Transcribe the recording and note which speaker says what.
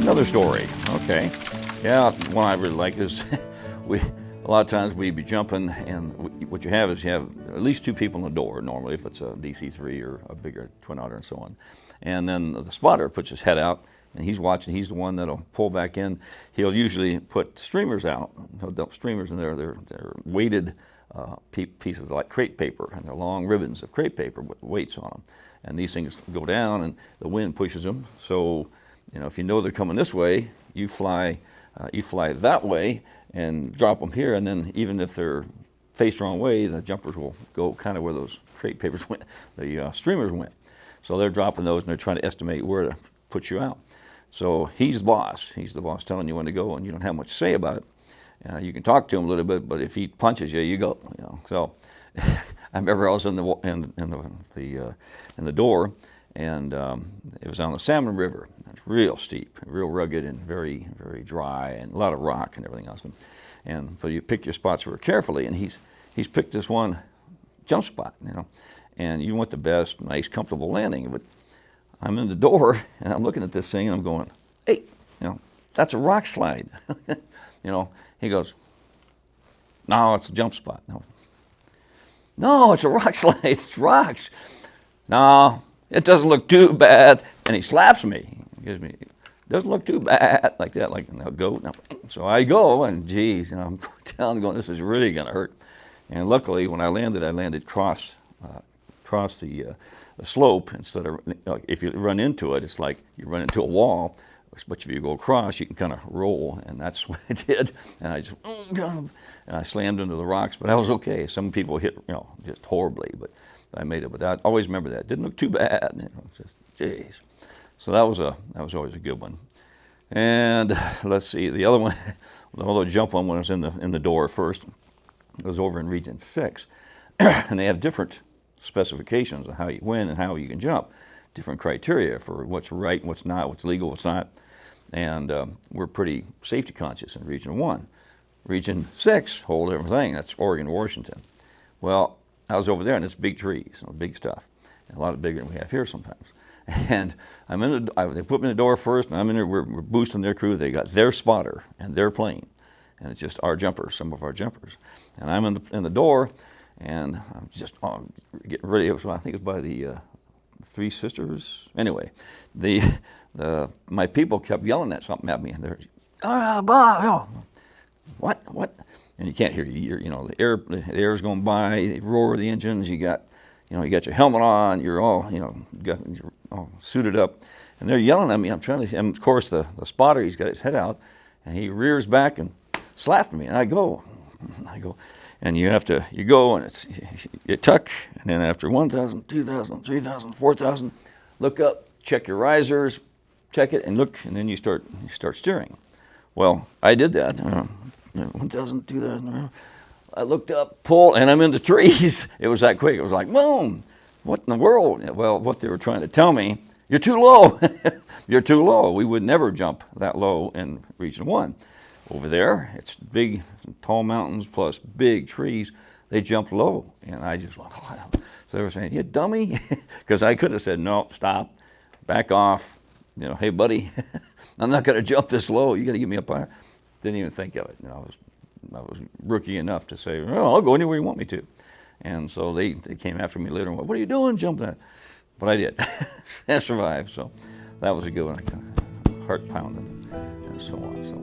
Speaker 1: Another story. Okay. Yeah, one I really like is a lot of times we'd be jumping, and what you have is you have at least two people in the door normally, if it's a DC3 or a bigger twin otter and so on. And then the spotter puts his head out, and he's watching. He's the one that'll pull back in. He'll usually put streamers out. He'll dump streamers in there. They're weighted pieces like crepe paper, and they're long ribbons of crepe paper with weights on them. And these things go down, and the wind pushes them. So, if you know they're coming this way, you fly that way and drop them here, and then even if they're faced the wrong way, the jumpers will go kind of where those crepe papers went, the streamers went. So they're dropping those, and they're trying to estimate where to put you out. So he's the boss. He's the boss telling you when to go, and you don't have much to say about it. You can talk to him a little bit, but if he punches you, you go. So I remember I was in the door, and it was on the Salmon River. It's real steep, real rugged, and very, very dry, and a lot of rock and everything else. And so you pick your spots very carefully, and he's picked this one jump spot, and you want the best, nice, comfortable landing. But I'm in the door, and I'm looking at this thing, and I'm going, hey, that's a rock slide. He goes, no, it's a jump spot. No, it's a rock slide. It's rocks. No, it doesn't look too bad. And he slaps me. He gives me, doesn't look too bad, like that. Like, now go. Now. So I go, and geez, I'm down going, this is really going to hurt. And luckily, when I landed across the slope instead of, if you run into it, it's like you run into a wall. But if you go across, you can kind of roll, and that's what I did. And I just, and I slammed into the rocks, but I was okay. Some people hit, just horribly, but I made it. But I always remember that. It didn't look too bad. Just, geez. So that was always a good one. And let's see, the other one, the other jump one when I was in the door first, it was over in Region 6, and they have different specifications of how you win and how you can jump. Different criteria for what's right, what's not, what's legal, what's not. And we're pretty safety conscious in Region 1. Region 6, whole different thing. That's Oregon, Washington. Well, I was over there, and it's big trees, big stuff, and a lot bigger than we have here sometimes. And they put me in the door first, and I'm in there, we're boosting their crew. They got their spotter and their plane, and it's just our jumpers, some of our jumpers. And I'm in the door, and I'm just getting ready. I think it was by the Three Sisters. Anyway, my people kept yelling at something at me, and they're, what? And you can't hear the air's going by, they roar the engines. You got your helmet on, you're all suited up, and they're yelling at me. And of course the spotter, he's got his head out, and he rears back and slapped me, and I go. And you go, and you tuck, and then after 1,000, 2,000, 3,000, 4,000, look up, check your risers, check it, and look, and then you start steering. Well, I did that. 1,000, 2,000. I looked up, pull, and I'm in the trees. It was that quick. It was like, boom! What in the world? Well, what they were trying to tell me, you're too low. You're too low. We would never jump that low in Region 1. Over there, it's big, tall mountains plus big trees. They jump low, and I just went, oh. So they were saying, you dummy, because I could have said, no, stop, back off. Hey, buddy, I'm not going to jump this low. You got to give me up higher. Didn't even think of it. I was rookie enough to say, well, I'll go anywhere you want me to. And so they came after me later and went, what are you doing jumping that? But I did. I survived, so that was a good one. Heart pounding and so on. So.